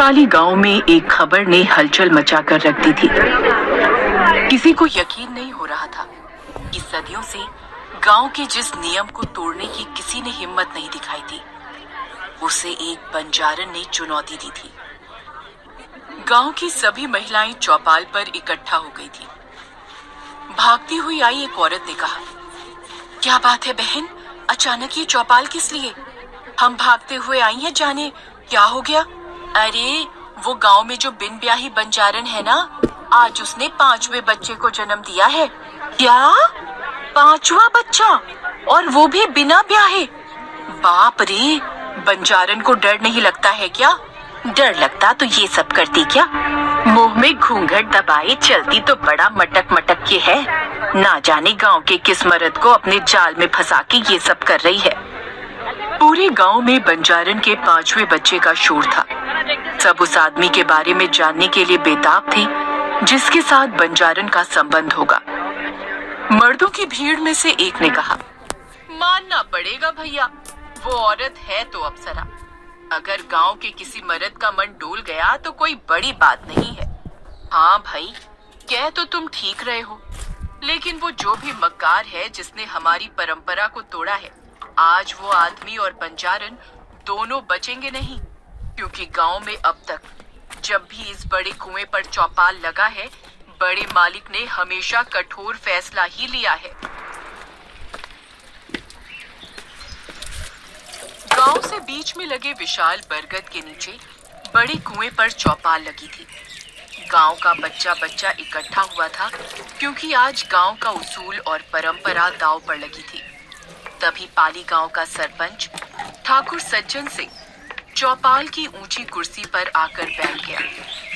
पाली गांव में एक खबर ने हलचल मचाकर रख दी थी। किसी को यकीन नहीं हो रहा था कि सदियों से गांव के जिस नियम को तोड़ने की किसी ने हिम्मत नहीं दिखाई थी, उसे एक बंजारन ने चुनौती दी थी। गांव की सभी महिलाएं चौपाल पर इकट्ठा हो गई थी। भागती हुई आई एक औरत ने कहा, क्या बात है बहन, अचानक ये चौपाल किस लिए? हम भागते हुए आई हैं, जाने क्या हो गया? अरे वो गांव में जो बिन ब्याही बंजारन है ना, आज उसने 5वें बच्चे को जन्म दिया है। क्या? 5वां बच्चा, और वो भी बिना ब्याहे? बाप रे, बंजारन को डर नहीं लगता है क्या? डर लगता तो ये सब करती क्या? मुंह में घूंघट दबाए चलती तो बड़ा मटक मटक के है। ना जाने गांव के किस मर्द को अपने जाल में फंसा के ये सब कर रही है। पूरे गांव में बंजारन के 5वें बच्चे का शोर था। सब उस आदमी के बारे में जानने के लिए बेताब थे जिसके साथ बंजारन का संबंध होगा। मर्दों की भीड़ में से एक ने कहा, मानना पड़ेगा भैया, वो औरत है तो अप्सरा। अगर गांव के किसी मर्द का मन डोल गया तो कोई बड़ी बात नहीं है। हाँ भाई, कह तो तुम ठीक रहे हो, लेकिन वो जो भी मक्कार है जिसने हमारी परंपरा को तोड़ा है, आज वो आदमी और बंजारन दोनों बचेंगे नहीं, क्योंकि गांव में अब तक जब भी इस बड़े कुएं पर चौपाल लगा है, बड़े मालिक ने हमेशा कठोर फैसला ही लिया है। गांव से बीच में लगे विशाल बरगद के नीचे बड़े कुएं पर चौपाल लगी थी। गांव का बच्चा बच्चा इकट्ठा हुआ था, क्योंकि आज गांव का उसूल और परंपरा दांव पर लगी थी। तभी पाली गांव का सरपंच ठाकुर सज्जन सिंह चौपाल की ऊंची कुर्सी पर आकर बैठ गया।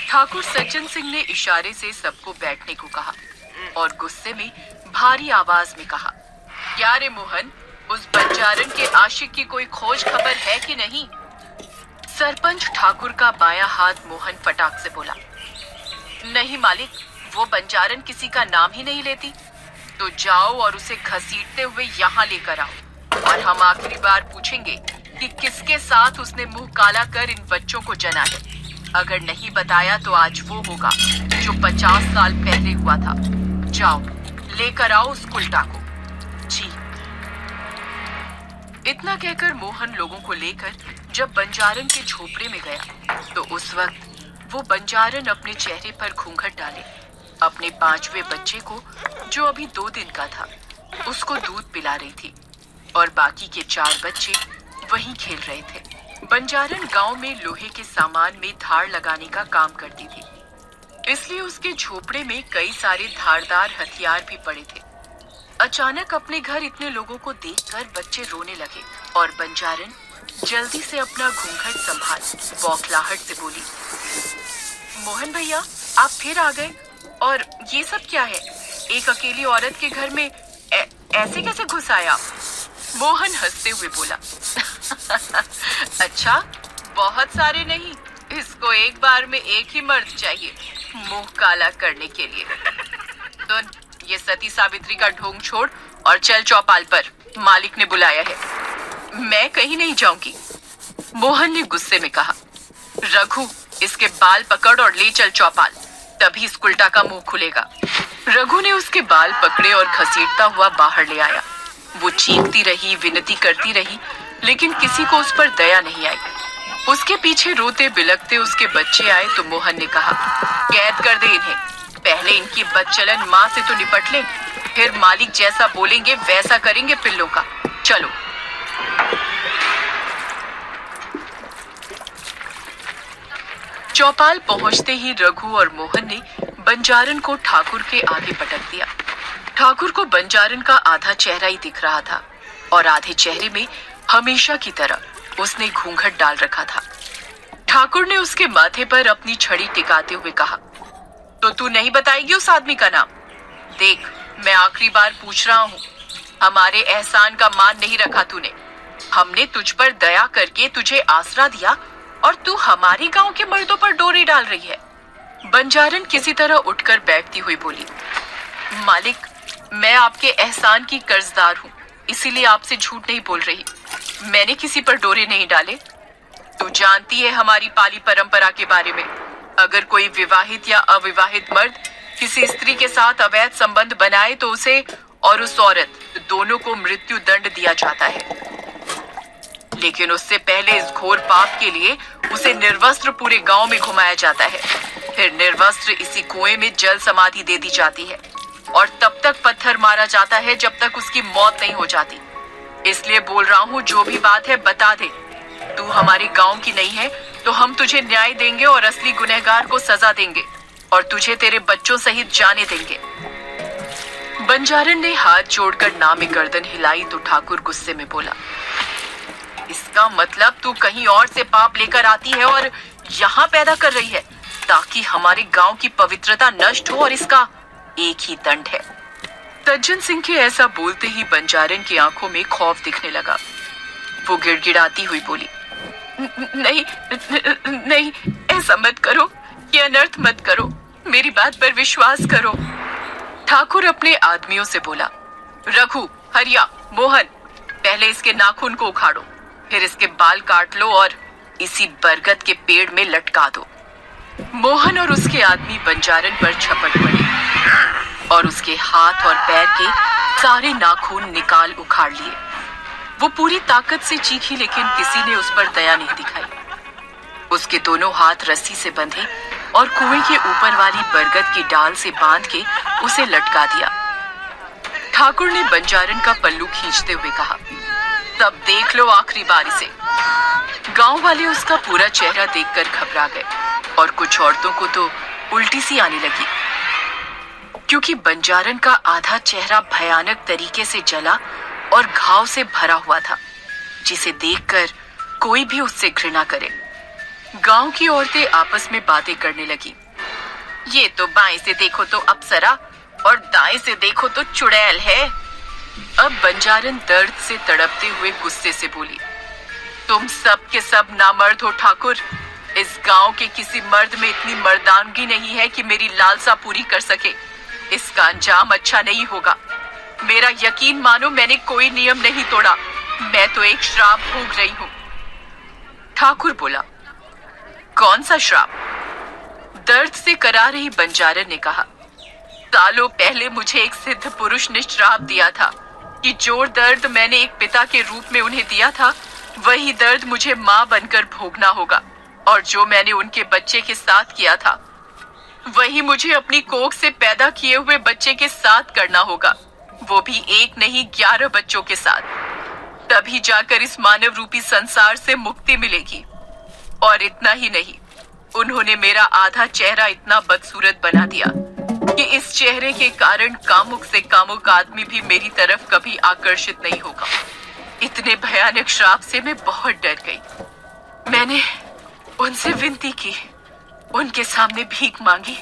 ठाकुर सज्जन सिंह ने इशारे से सबको बैठने को कहा और गुस्से में भारी आवाज में कहा, क्या रे मोहन, उस बंजारन के आशिक की कोई खोज खबर है कि नहीं? सरपंच ठाकुर का बायां हाथ मोहन फटाक से बोला, नहीं मालिक, वो बंजारन किसी का नाम ही नहीं लेती। तो जाओ और उसे घसीटते हुए यहाँ लेकर आओ, और हम आखिरी बार पूछेंगे कि किसके साथ उसने मुंह काला कर इन बच्चों को जना है। अगर नहीं बताया तो आज वो होगा जो 50 साल पहले हुआ था। जाओ लेकर आओ उस उल्टा को। जी। इतना कहकर मोहन लोगों को लेकर जब बंजारन के झोपड़े में गया, तो उस वक्त वो बंजारन अपने चेहरे पर घूंघट डाले अपने 5वें बच्चे को, जो अभी 2 दिन का था, उसको दूध पिला रही थी, और बाकी के 4 बच्चे वहीं खेल रहे थे। बंजारन गांव में लोहे के सामान में धार लगाने का काम करती थी, इसलिए उसके झोपड़े में कई सारे धारदार हथियार भी पड़े थे। अचानक अपने घर इतने लोगों को देखकर बच्चे रोने लगे, और बंजारन जल्दी से अपना घूंघट संभाल बौखलाहट से बोली, मोहन भैया, आप फिर आ गए, और ये सब क्या है? एक अकेली औरत के घर में ऐसे कैसे घुस आया? मोहन हंसते हुए बोला, अच्छा, बहुत सारे नहीं, इसको एक बार में एक ही मर्द चाहिए मुंह काला करने के लिए। तो ये सती सावित्री का ढोंग छोड़ और चल चौपाल पर, मालिक ने बुलाया है। मैं कहीं नहीं जाऊंगी, मोहन ने गुस्से में कहा। रघु, इसके बाल पकड़ और ले चल चौपाल, तभी इस उल्टा का मुंह खुलेगा। रघु ने उसके बाल पकड़े और घसीटता हुआ बाहर ले आया। वो चीखती रही, विनती करती रही, लेकिन किसी को उस पर दया नहीं आई। उसके पीछे रोते बिलखते उसके बच्चे आए तो मोहन ने कहा, कैद कर दे इन्हें, पहले इनकी बदचलन माँ से तो निपट ले, फिर मालिक जैसा बोलेंगे वैसा करेंगे पिल्लों का। चलो। चौपाल पहुंचते ही रघु और मोहन ने बंजारन को ठाकुर के आगे पटक दिया। ठाकुर को बंजारन का आधा चेहरा ही दिख रहा था, और आधे चेहरे में हमेशा की तरह उसने घूंघट डाल रखा था। ठाकुर ने उसके माथे पर अपनी छड़ी टिकाते हुए कहा, तो तू नहीं बताएगी उस आदमी का नाम? देख, मैं आखिरी बार पूछ रहा हूँ, हमारे एहसान का मान नहीं रखा तूने। हमने तुझ पर दया करके तुझे आसरा दिया, और तू हमारी गांव के मर्दों पर डोरी डाल रही है। बंजारन किसी तरह उठकर बैठती हुई बोली, मालिक, मैं आपके एहसान की कर्जदार हूँ, इसीलिए आपसे झूठ नहीं बोल रही। मैंने किसी पर डोरे नहीं डाले। तू जानती है हमारी पाली परंपरा के बारे में। अगर कोई विवाहित या अविवाहित मर्द किसी स्त्री के साथ अवैध संबंध बनाए तो उसे और उस औरत दोनों को मृत्यु दंड दिया जाता है। लेकिन उससे पहले इस घोर पाप के लिए उसे निर्वस्त्र पूरे गांव में घुमाया जाता है। फिर निर्वस्त्र इसी कुएं में जल समाधि दे दी जाती है और तब तक पत्थर मारा जाता है जब तक उसकी मौत नहीं हो जाती। इसलिए बोल रहा हूँ, जो भी बात है बता दे। तू हमारे गांव की नहीं है तो हम तुझे न्याय देंगे और असली गुनहगार को सजा देंगे और तुझे तेरे बच्चों सहित जाने देंगे। बंजारन ने हाथ जोड़कर ना में गर्दन हिलाई तो ठाकुर गुस्से में बोला, इसका मतलब तू कहीं और से पाप लेकर आती है और यहाँ पैदा कर रही है ताकि हमारे गांव की पवित्रता नष्ट हो, और इसका एक ही दंड है। सज्जन सिंह के ऐसा बोलते ही बंजारन की आंखों में खौफ दिखने लगा। वो गिड़गिड़ाती हुई बोली, नहीं नहीं, ऐसा मत करो, ये अनर्थ मत करो, मेरी बात पर विश्वास करो। ठाकुर अपने आदमियों से बोला, रघु, हरिया, मोहन, पहले इसके नाखून को उखाड़ो, फिर इसके बाल काट लो और इसी बरगद के पेड़ में लटका दो। मोहन और उसके आदमी बंजारन पर झपट पड़े और उसके हाथ और पैर के सारे नाखून निकाल उखाड़ लिए। वो पूरी ताकत से चीखी लेकिन किसी ने उस पर दया नहीं दिखाई। उसके दोनों हाथ रस्सी से बंधे और कुएं के ऊपर वाली बरगद की डाल से बांध के उसे लटका दिया। ठाकुर ने बंजारन का पल्लू खींचते हुए कहा, तब देख लो आखिरी बार इसे। गांव वाले उसका पूरा चेहरा देखकर घबरा गए और कुछ औरतों को तो उल्टी सी आने लगी, क्योंकि बंजारन का आधा चेहरा भयानक तरीके से जला और घाव से भरा हुआ था, जिसे देखकर कोई भी उससे घृणा करे। गांव की औरतें आपस में बातें करने लगी, ये तो बाएं से देखो तो अप्सरा और दाएं से देखो तो चुड़ैल है। अब बंजारन दर्द से तड़पते हुए गुस्से से बोली, तुम सब के सब नामर्द हो ठाकुर। इस गांव के किसी मर्द में इतनी मर्दानगी नहीं है कि मेरी लालसा पूरी कर सके। इसका अंजाम अच्छा नहीं होगा। मेरा यकीन मानो, मैंने कोई नियम नहीं तोड़ा, मैं तो एक श्राप भोग रही हूँ। ठाकुर बोला, कौन सा श्राप? दर्द से करा रही बंजारन ने कहा, सालों पहले मुझे एक सिद्ध पुरुष ने श्राप दिया था कि जो दर्द मैंने एक पिता के रूप में उन्हें दिया था, वही दर्द मुझे माँ बनकर भोगना होगा, और जो मैंने उनके बच्चे के साथ किया था वही मुझे अपनी कोख से पैदा किए हुए बच्चे के साथ करना होगा, वो भी एक नहीं 11 बच्चों के साथ। तभी जाकर इस मानव रूपी संसार से मुक्ति मिलेगी। और इतना ही नहीं, उन्होंने मेरा आधा चेहरा इतना बदसूरत बना दिया कि इस चेहरे के कारण कामुक से कामुक आदमी भी मेरी तरफ कभी आकर्षित नहीं होगा। इतने भयानक श्राप से मैं बहुत डर गई। मैंने उनसे विनती की, उनके सामने भीख मांगी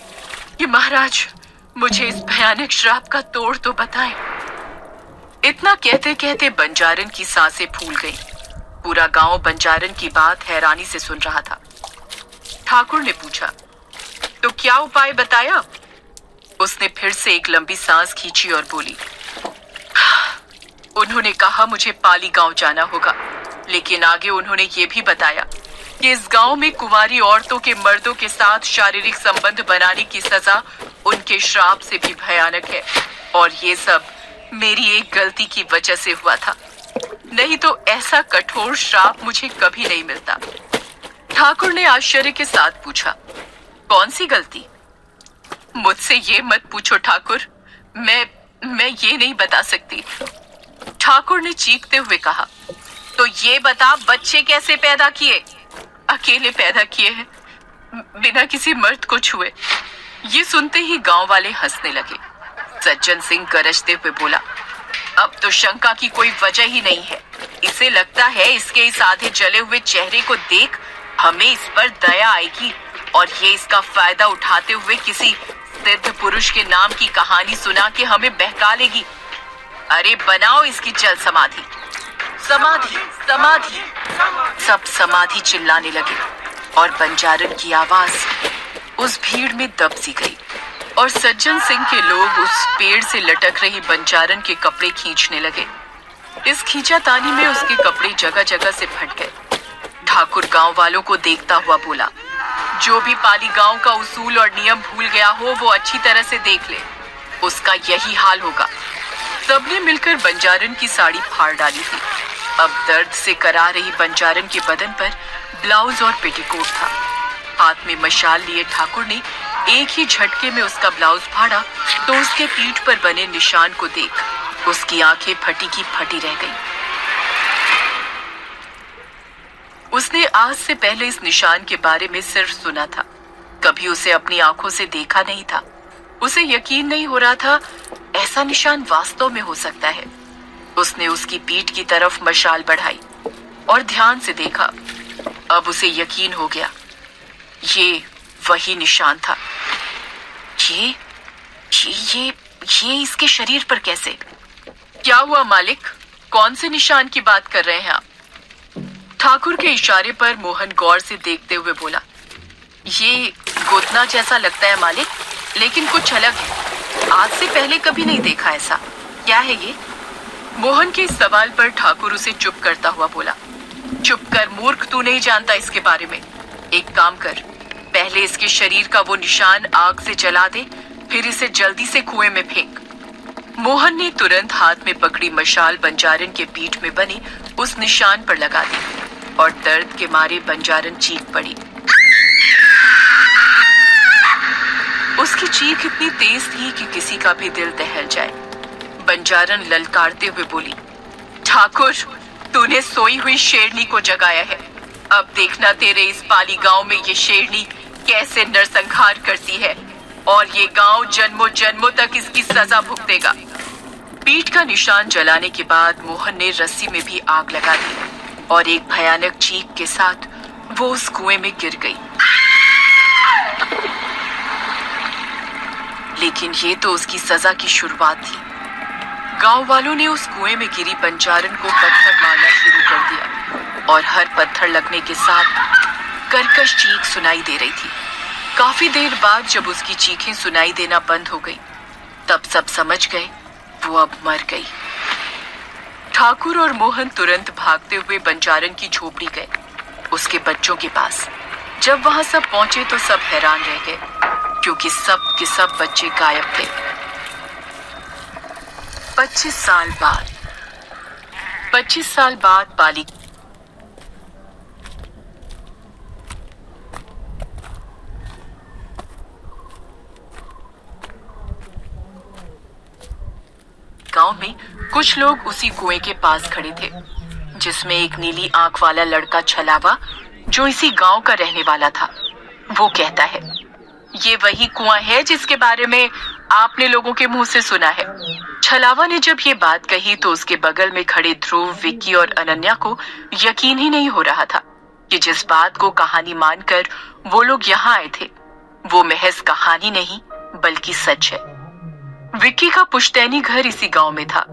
कि महाराज मुझे इस भयानक श्राप का तोड़ तो बताएं। इतना कहते कहते बंजारन की सांसें फूल गईं। पूरा गांव बंजारन की बात हैरानी से सुन रहा था। ठाकुर ने पूछा, तो क्या उपाय बताया? उसने फिर से एक लंबी सांस खींची और बोली, उन्होंने कहा मुझे पाली गांव जाना होगा, लेकिन आगे उन्होंने ये भी बताया कि इस गांव में कुंवारी औरतों के मर्दों के साथ शारीरिक संबंध बनाने की सजा उनके श्राप से भी भयानक है, और ये सब मेरी एक गलती की वजह से हुआ था, नहीं तो ऐसा कठोर श्राप मुझे कभी नहीं मिलता। ठाकुर ने आश्चर्य के साथ पूछा, कौन सी गलती? मुझसे ये मत पूछो ठाकुर, मैं ये नहीं बता सकती। ठाकुर ने चीखते हुए कहा, तो ये बता बच्चे कैसे पैदा किए? अकेले पैदा किए हैं, बिना किसी मर्द को छुए। ये सुनते ही गांव वाले हंसने लगे। सज्जन सिंह गरजते हुए बोला, अब तो शंका की कोई वजह ही नहीं है। इसे लगता है इसके इस आधे जले हुए चेहरे को देख हमें इस पर दया आएगी और ये इसका फायदा उठाते हुए किसी सिद्ध पुरुष के नाम की कहानी सुना के हमें बहका लेगी। अरे बनाओ इसकी जल समाधि। समाधि समाधि, सब समाधि चिल्लाने लगे और बंजारन की आवाज उस भीड़ में दब सी गई और सज्जन सिंह के लोग उस पेड़ से लटक रही बंजारन के कपड़े खींचने लगे। इस खींचातानी में उसके कपड़े जगह जगह से फट गए। ठाकुर गांव वालों को देखता हुआ बोला, जो भी पाली गांव का उसूल और नियम भूल गया हो वो अच्छी तरह से देख ले, उसका यही हाल होगा। सबने मिलकर बंजारन की साड़ी फाड़ डाली थी। अब दर्द से करा रही बंजारन के बदन पर ब्लाउज और पेटीकोट था। हाथ में मशाल लिए ठाकुर ने एक ही झटके में उसका ब्लाउज फाड़ा तो उसके पीठ पर बने निशान को देख उसकी आंखें फटी की फटी रह गईं। उसने आज से पहले इस निशान के बारे में सिर्फ सुना था, कभी उसे अपनी आंखों से देखा नहीं था। उसे यकीन नहीं हो रहा था ऐसा निशान वास्तव में हो सकता है। उसने उसकी पीठ की तरफ मशाल बढ़ाई और ध्यान से देखा। अब उसे यकीन हो गया, ये वही निशान था। ये इसके शरीर पर कैसे? क्या हुआ मालिक, कौन से निशान की बात कर रहे हैं आप? ठाकुर के इशारे पर मोहन गौर से देखते हुए बोला, ये गोतना जैसा लगता है मालिक, लेकिन कुछ अलग है। आज से पहले कभी नहीं देखा ऐसा। क्या है ये? मोहन के इस सवाल पर ठाकुर उसे चुप करता हुआ बोला, चुप कर मूर्ख, तू नहीं जानता इसके बारे में। एक काम कर, पहले इसके शरीर का वो निशान आग से जला दे, फिर इसे जल्दी से कुएं में फेंक। मोहन ने तुरंत हाथ में पकड़ी मशाल बंजारन के पीठ में बने उस निशान पर लगा दी और दर्द के मारे बंजारन चीख पड़ी। उसकी चीख इतनी तेज थी कि किसी का भी दिल दहल जाए। बंजारन ललकारते हुए बोली, ठाकुर, तूने सोई हुई शेरनी को जगाया है। अब देखना तेरे इस पाली गांव में ये शेरनी कैसे नरसंहार करती है और ये गांव जन्मों जन्मों तक इसकी सजा भुगतेगा। पीठ का निशान जलाने के बाद मोहन ने रस्सी में भी आग लगा दी और एक भयानक चीख के साथ वो उस कुएं में गिर गई। लेकिन ये तो उसकी सजा की शुरुआत थी। गांव वालों ने उस कुएं में गिरी बंजारन को पत्थर मारना शुरू कर दिया और हर पत्थर लगने के साथ कर्कश चीख सुनाई दे रही थी। काफी देर बाद जब उसकी चीखें सुनाई देना बंद हो गई, तब सब समझ गए वो अब मर गई। ठाकुर और मोहन तुरंत भागते हुए बंजारन की झोपड़ी गए, उसके बच्चों के पास। जब वहां सब पहुंचे तो सब हैरान रह गए, क्योंकि सब के सब बच्चे गायब थे। 25 साल बाद पाली गांव में कुछ लोग उसी कुएं के पास खड़े थे, जिसमें एक नीली आंख वाला लड़का छलावा, जो इसी गांव का रहने वाला था। वो कहता है, ये वही कुआं है जिसके बारे में आपने लोगों के मुंह से सुना है। छलावा ने जब ये बात कही तो उसके बगल में खड़े ध्रुव, विक्की और अनन्या को यकीन ही नहीं हो रहा था कि जिस बात को कहानी मानकर वो लोग यहाँ आए थे वो महज कहानी नहीं बल्कि सच है। विक्की का पुश्तैनी घर इसी गांव में था,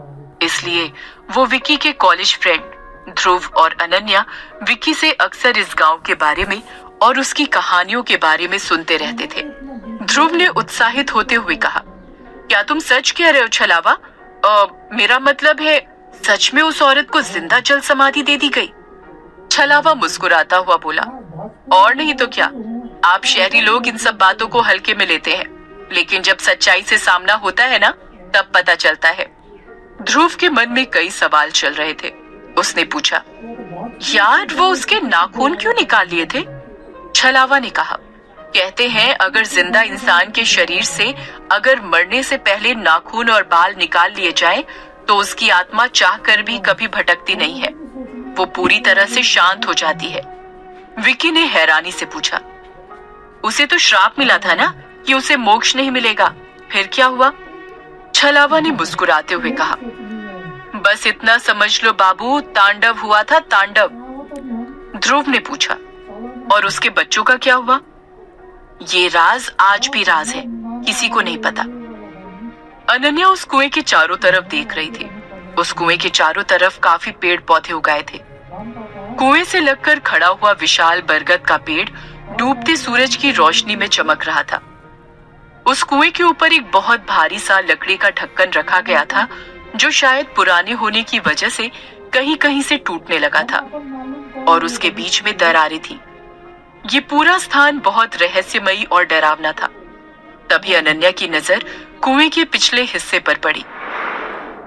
इसलिए वो विक्की के कॉलेज फ्रेंड ध्रुव और अनन्या विक्की से अक्सर इस गांव के बारे में और उसकी कहानियों के बारे में सुनते रहते थे। ध्रुव ने उत्साहित होते हुए कहा, क्या तुम सच कह रहे हो छलावा? मेरा मतलब है सच में उस औरत को जिंदा जल समाधि दे दी गई? छलावा मुस्कुराता हुआ बोला, और नहीं तो क्या, आप शहरी लोग इन सब बातों को हल्के में लेते हैं, लेकिन जब सच्चाई से सामना होता है ना, तब पता चलता है। ध्रुव के मन में कई सवाल चल रहे थे। उसने पूछा, यार वो उसके नाखून क्यों निकाल लिए थे? छलावा ने कहा, कहते हैं अगर जिंदा इंसान के शरीर से अगर मरने से पहले नाखून और बाल निकाल लिए जाए तो उसकी आत्मा चाहकर भी कभी भटकती नहीं है, वो पूरी तरह से शांत हो जाती है। विक्की ने हैरानी से पूछा, उसे तो श्राप मिला था ना कि उसे मोक्ष नहीं मिलेगा, फिर क्या हुआ? छलावा ने मुस्कुराते हुए कहा, बस इतना समझ लो बाबू, तांडव हुआ था, तांडव। ध्रुव ने पूछा, और उसके बच्चों का क्या हुआ? ये राज आज भी राज है, किसी को नहीं पता। अनन्या उस कुएं के चारों तरफ देख रही थी। उस कुएं के चारों तरफ काफी पेड़ पौधे उगाए थे। कुएं से लगकर खड़ा हुआ विशाल बरगद का पेड़ डूबते सूरज की रोशनी में चमक रहा था। उस कुएं के ऊपर एक बहुत भारी सा लकड़ी का ढक्कन रखा गया था, जो शायद पुराने होने की वजह से कहीं कहीं से टूटने लगा था। और उसके बीच में दरारें थी। ये पूरा स्थान बहुत रहस्यमयी और डरावना था। तभी अनन्या की नजर कुएं के पिछले हिस्से पर पड़ी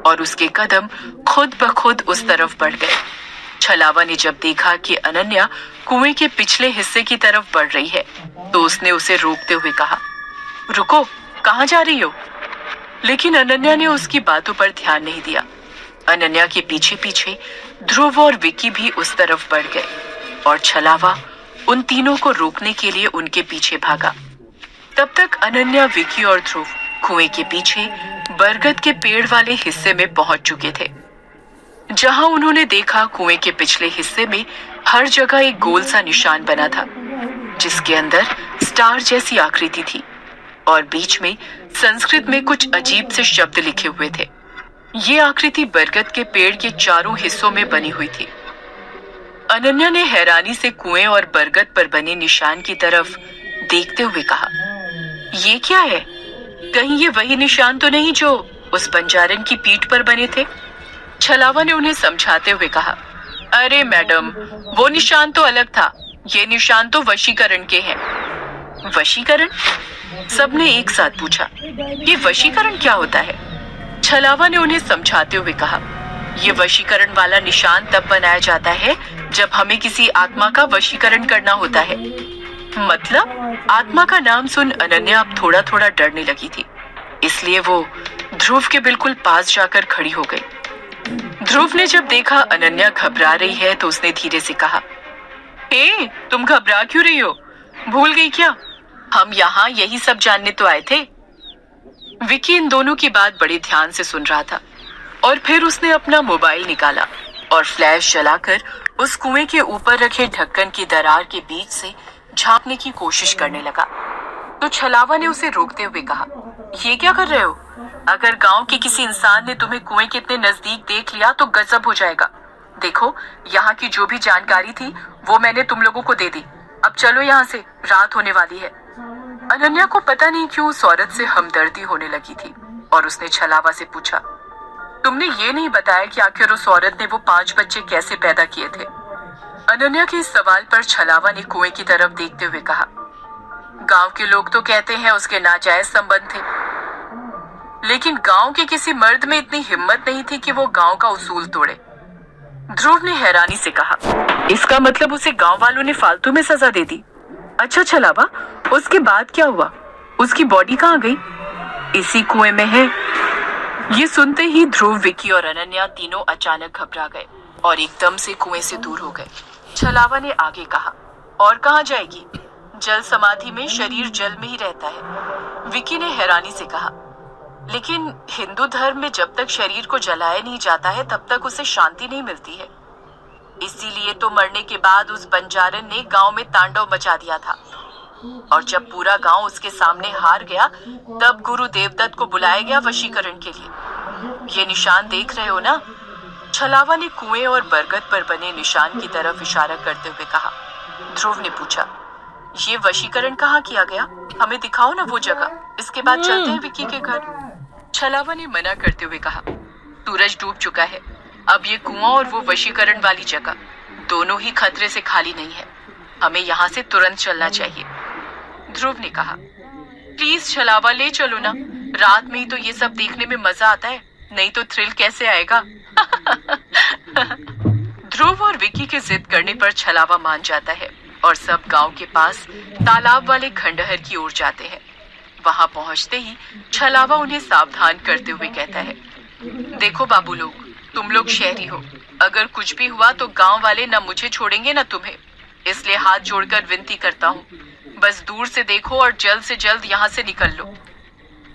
और उसके कदम खुद ब खुद उस तरफ बढ़ गए। छलावा ने जब देखा कि अनन्या कुएं के पिछले हिस्से की तरफ बढ़ रही है, तो उसने उसे रोकते हुए कहा, रुको, कहाँ जा रही हो? लेकिन अनन्या ने उसकी बातों पर ध्यान नहीं दिया। अनन्या के पीछे पीछे ध्रुव और विक्की भी उस तरफ बढ़ गए और छलावा उन तीनों को रोकने के लिए उनके पीछे भागा। तब तक अनन्या, विक्की और ध्रुव कुएं के पीछे बरगद के पेड़ वाले हिस्से में पहुंच चुके थे, जहां उन्होंने देखा कुएं के पिछले हिस्से में हर जगह एक गोल सा निशान बना था, जिसके अंदर स्टार जैसी आकृति थी और बीच में संस्कृत में कुछ अजीब से शब्द लिखे हुए थे। ये आकृति बरगद के पेड़ के चारों हिस्सों में बनी हुई थी। अनन्या ने हैरानी से कुएं और बरगद पर बने निशान की तरफ देखते हुए कहा, ये क्या है? कहीं ये वही निशान तो नहीं जो उस बंजारन की पीठ पर बने थे? छलावा ने उन्हें समझाते हुए कहा, अरे मैडम, वो निशान तो अलग था, ये निशान तो वशीकरण के हैं। वशीकरण? सबने एक साथ पूछा, ये वशीकरण क्या होता है? छलावा ने उन्हें समझाते हुए कहा, ये वशीकरण वाला निशान तब बनाया जाता है जब हमें किसी आत्मा का वशीकरण करना होता है। मतलब? आत्मा का नाम सुन अनन्या अब थोड़ा थोड़ा डरने लगी थी, इसलिए वो ध्रुव के बिल्कुल पास जाकर खड़ी हो गई। ध्रुव ने जब देखा अनन्या घबरा रही है तो उसने धीरे से कहा, हे, तुम घबरा क्यों रही हो? भूल गई क्या? हम यहाँ यही सब जानने तो आए थे। विकी इन दोनों की बात बड़े ध्यान से सुन रहा था और फिर उसने अपना मोबाइल निकाला और फ्लैश जलाकर उस कुएं के ऊपर रखे ढक्कन की दरार के बीच से झांकने की कोशिश करने लगा। तो छलावा ने उसे रोकते हुए कहा, ये क्या कर रहे हो? अगर गांव के किसी इंसान ने तुम्हें कुएं के इतने नजदीक देख लिया तो गजब हो जाएगा। देखो, यहाँ की जो भी जानकारी थी वो मैंने तुम लोगों को दे दी। अब चलो यहाँ से, रात होने वाली है। अनन्या को पता नहीं क्यों उस औरत से हमदर्दी होने लगी थी और उसने छलावा से पूछा, तुमने ये नहीं बताया कि आखिर उस औरत ने वो 5 बच्चे कैसे पैदा किए थे? अनन्या के इस सवाल पर छलावा ने कुएं की तरफ देखते हुए कहा, गांव के लोग तो कहते हैं उसके नाजायज संबंध थे, लेकिन गांव के किसी मर्द में इतनी हिम्मत नहीं थी कि वो गांव का उसूल तोड़े। ध्रुव ने हैरानी से कहा, इसका मतलब उसे गांव वालों ने फालतू में सजा दे दी? अच्छा छलावा, उसके बाद क्या हुआ? उसकी बॉडी कहाँ गई? इसी कुएं में है। ये सुनते ही ध्रुव, विकी और अनन्या तीनों अचानक घबरा गए और एकदम से कुएं से दूर हो गए। छलावा ने आगे कहा, और कहाँ जाएगी? जल समाधि में शरीर जल में ही रहता है। विकी ने हैरानी से कहा, लेकिन हिंदू धर्म में जब तक शरीर को जलाया नहीं जाता है तब तक उसे शांति नहीं मिलती है। इसीलिए तो मरने के बाद उस बंजारन ने गांव में तांडव मचा दिया था और जब पूरा गांव उसके सामने हार गया तब गुरु देवदत्त को बुलाया गया वशीकरण के लिए। ये निशान देख रहे हो ना? छलावा ने कुएं और बरगद पर बने निशान की तरफ इशारा करते हुए कहा। ध्रुव ने पूछा, ये वशीकरण कहाँ किया गया? हमें दिखाओ ना वो जगह, इसके बाद चलते हैं विक्की के घर। छलावा ने मना करते हुए कहा, सूरज डूब चुका है, अब ये कुआं और वो वशीकरण वाली जगह दोनों ही खतरे से खाली नहीं है, हमें यहाँ से तुरंत चलना चाहिए। ध्रुव ने कहा, प्लीज छलावा, ले चलो ना, रात में ही तो ये सब देखने में मजा आता है, नहीं तो थ्रिल कैसे आएगा? ध्रुव और विकी के जिद करने पर छलावा मान जाता है और सब गांव के पास तालाब वाले खंडहर की ओर जाते हैं। वहां पहुंचते ही छलावा उन्हें सावधान करते हुए कहता है, देखो बाबू लोग, तुम लोग शहरी हो, अगर कुछ भी हुआ तो गांव वाले न मुझे छोड़ेंगे न तुम्हें, इसलिए हाथ जोड़कर विनती करता हूँ, बस दूर से देखो और जल्द से जल्द यहाँ से निकल लो।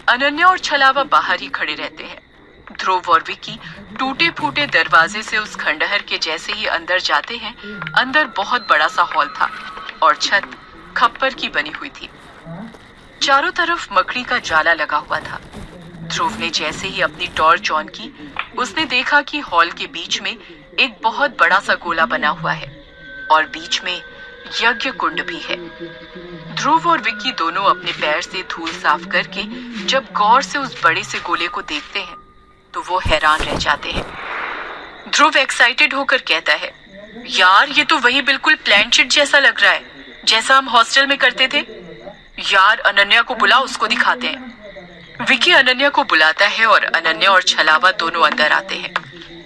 अनन्या और छलावा बाहर ही खड़े रहते हैं। ध्रुव और विकी टूटे फूटे दरवाजे से उस खंडहर के जैसे ही अंदर जाते हैं। अंदर बहुत बड़ा सा हॉल था और छत खप्पर की बनी हुई थी। चारों तरफ मकड़ी का जाला लगा हुआ था। ध्रुव ने जैसे ही अपनी टॉर्च ऑन की, उसने देखा कि हॉल के बीच में एक बहुत बड़ा सा गोला बना हुआ है और बीच में यज्ञ कुंड भी है। ध्रुव और विक्की दोनों अपने पैर से धूल साफ करके जब गौर से उस बड़े से गोले को देखते हैं तो वो हैरान रह जाते हैं। ध्रुव एक्साइटेड होकर कहता है, यार ये तो वही बिल्कुल प्लान शीट जैसा लग रहा है, जैसा हम हॉस्टल में करते थे। यार अनन्या को बुला, उसको दिखाते हैं। विकी अनन्या को बुलाता है और अनन्या और छलावा दोनों अंदर आते हैं।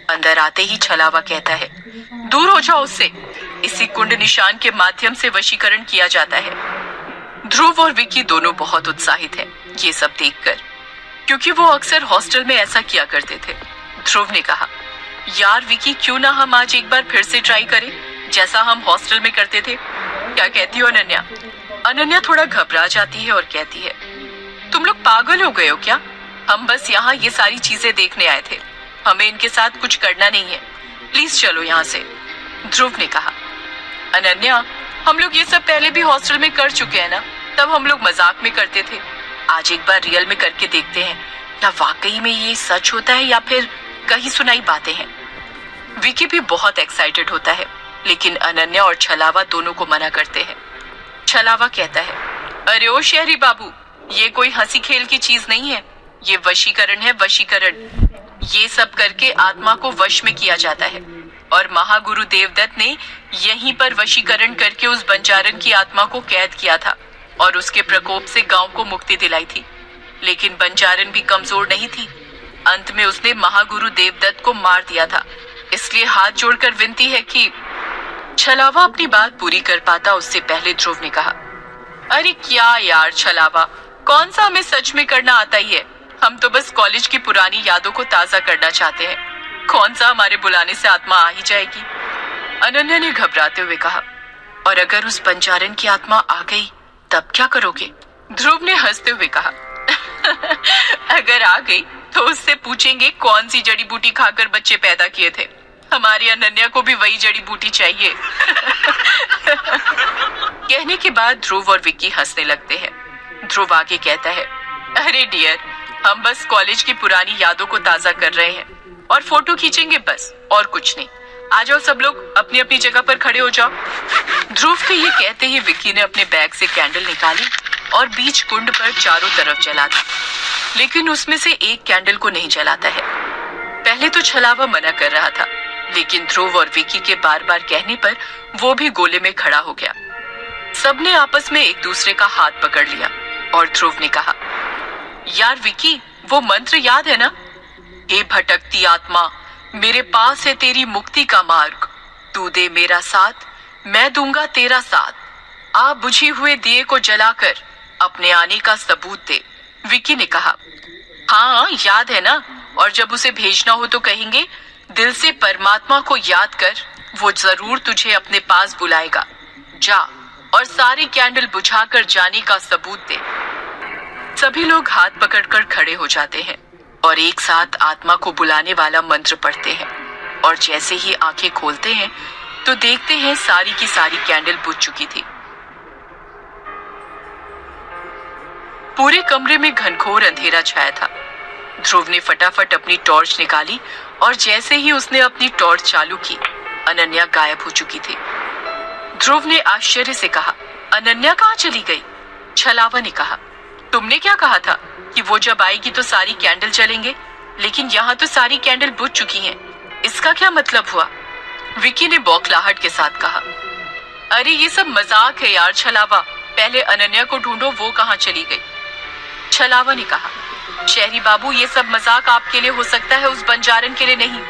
अंदर आते ही छलावा कहता है, दूर हो जाओ उससे। इसी कुंड निशान के माध्यम से वशीकरण किया जाता है। ध्रुव और विकी दोनों बहुत उत्साहित हैं ये सब देखकर, क्योंकि वो अक्सर हॉस्टल में ऐसा किया करते थे। ध्रुव ने कहा, यार विकी क्यों ना हम आज एक बार फिर से ट्राई करें, जैसा हम हॉस्टल में करते थे। क्या कहती हो अनन्या? अनन्या थोड़ा घबरा जाती है और कहती है, तुम लोग पागल हो गए हो क्या? हम बस यहाँ ये सारी चीजें देखने आए थे, हमें इनके साथ कुछ करना नहीं है। प्लीज चलो यहाँ से। ध्रुव ने कहा, अनन्या हम लोग ये सब पहले भी हॉस्टल में कर चुके हैं ना, तब हम लोग मजाक में करते थे। आज एक बार रियल में करके देखते हैं, क्या वाकई में ये सच होता है या फिर कहीं सुनाई बातें हैं। विकी भी बहुत एक्साइटेड होता है, लेकिन अनन्या और छलावा दोनों को मना करते हैं। छलावा कहता है, अरे ओ शहरी बाबू, ये कोई हंसी खेल की चीज नहीं है, ये वशीकरण है, वशीकरण। ये सब करके आत्मा को वश में किया जाता है, और महागुरु देवदत्त ने यहीं पर वशीकरण करके उस बंजारन की आत्मा को कैद किया था और उसके प्रकोप से गांव को मुक्ति दिलाई थी। लेकिन बंजारन भी कमजोर नहीं थी, अंत में उसने महागुरु देवदत्त को मार दिया था। इसलिए हाथ जोड़कर विनती है कि। छलावा अपनी बात पूरी कर पाता उससे पहले ध्रुव ने कहा, अरे क्या यार छलावा, कौन सा हमें सच में करना आता ही है। हम तो बस कॉलेज की पुरानी यादों को ताजा करना चाहते हैं, कौन सा हमारे बुलाने से आत्मा आ ही जाएगी। अनन्या ने घबराते हुए कहा, और अगर उस बंजारन की आत्मा आ गई तब क्या करोगे? ध्रुव ने हंसते हुए कहा, अगर आ गई तो उससे पूछेंगे कौन सी जड़ी बूटी खाकर बच्चे पैदा किए थे। हमारी अनन्या को भी वही जड़ी बूटी चाहिए। कहने के बाद ध्रुव और विक्की हंसने लगते हैं। ध्रुव आगे कहता है, अरे डियर, हम बस कॉलेज की पुरानी यादों को ताजा कर रहे हैं और फोटो खींचेंगे बस, और कुछ नहीं। आ जाओ सब लोग, अपनी अपनी जगह पर खड़े हो जाओ। ध्रुव के ये कहते ही विक्की ने अपने बैग से कैंडल निकाली और बीच कुंड पर चारों तरफ जला दी, लेकिन उसमें से एक कैंडल को नहीं जलाता है। पहले तो छलावा मना कर रहा था, लेकिन ध्रुव और विक्की के बार बार कहने पर वो भी गोले में खड़ा हो गया। सबने आपस में एक दूसरे का हाथ पकड़ लिया और ध्रुव ने कहा, यार विक्की, वो मंत्र याद है ना? हे भटकती आत्मा, मेरे पास है तेरी मुक्ति का मार्ग, तू दे मेरा साथ, मैं दूंगा तेरा साथ। आ बुझी हुए दिए को जलाकर अपने आने का सबूत दे। विक्की ने कहा, हाँ याद है ना, और जब उसे भेजना हो तो कहेंगे, दिल से परमात्मा को याद कर, वो जरूर तुझे अपने पास बुलाएगा। जा और सारी कैंडल बुझाकर जाने का सबूत दे। सभी लोग हाथ पकड़कर खड़े हो जाते हैं और एक साथ आत्मा को बुलाने वाला मंत्र पढ़ते हैं, और जैसे ही आंखें खोलते हैं तो देखते हैं सारी की सारी कैंडल बुझ चुकी थी। पूरे कमरे में घनघोर अंधेरा छाया था। ध्रुव ने फटाफट अपनी टॉर्च निकाली और जैसे ही उसने अपनी टॉर्च चालू की, अनन्या गायब हो चुकी थी। ध्रुव ने आश्चर्य से कहा, अनन्या कहाँ चली गई? छलावा ने कहा, तुमने क्या कहा था कि वो जब आएगी तो सारी कैंडल जलेंगे, लेकिन यहाँ तो सारी कैंडल बुझ चुकी हैं। इसका क्या मतलब हुआ? विक्की ने बौखलाहट के साथ कहा, अरे ये सब मजाक है यार छलावा, पहले अनन्या को ढूंढो, वो कहाँ चली गई। छलावा ने कहा, शहरी बाबू, ये सब मजाक आपके लिए हो सकता है, उस बंजारन के लिए नहीं।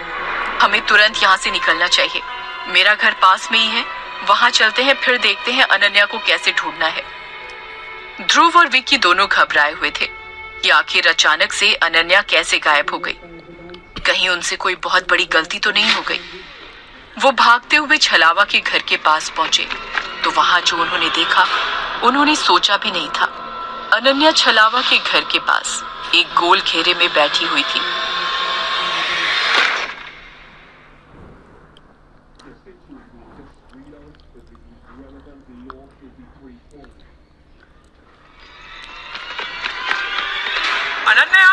हमें तुरंत यहाँ से निकलना चाहिए। मेरा घर पास में ही है, वहां चलते हैं, फिर देखते हैं अनन्या को कैसे ढूंढना है। ध्रुव और विक्की दोनों घबराए हुए थे कि आखिर अचानक से अनन्या कैसे गायब हो गई। कहीं उनसे कोई बहुत बड़ी गलती तो नहीं हो गई। वो भागते हुए छलावा के घर के पास पहुंचे तो वहां जो उन्होंने देखा, उन्होंने सोचा भी नहीं था। अनन्या छलावा के घर के पास एक गोल घेरे में बैठी हुई थी। अनन्या!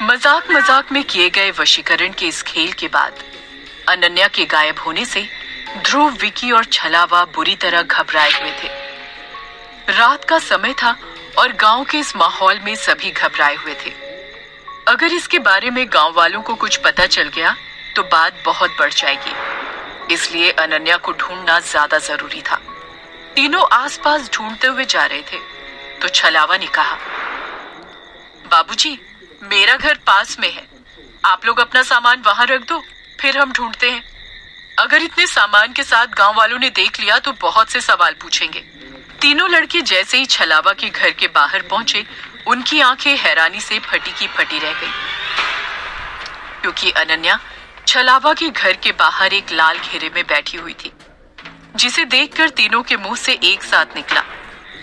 मजाक मजाक में किए गए वशीकरण के इस खेल के बाद अनन्या के गायब होने से ध्रुव, विक्की और छलावा बुरी तरह घबराए हुए थे। रात का समय था और गांव के इस माहौल में सभी घबराए हुए थे। अगर इसके बारे में गांव वालों को कुछ पता चल गया तो बात बहुत बढ़ जाएगी। इसलिए अनन्या को ढूंढना ज्यादा जरूरी था। तीनों आसपास ढूंढते हुए जा रहे थे तो छलावा ने कहा, बाबूजी, मेरा घर पास में है, आप लोग अपना सामान वहां रख दो, फिर हम ढूंढते हैं। अगर इतने सामान के साथ गांव वालों ने देख लिया तो बहुत से सवाल पूछेंगे। तीनों लड़के जैसे ही छलावा के घर के बाहर पहुंचे, उनकी आंखें हैरानी से फटी की फटी रह गई, क्योंकि अनन्या छलावा के घर के बाहर एक लाल घेरे में बैठी हुई थी, जिसे देखकर तीनों के मुंह से एक साथ निकला,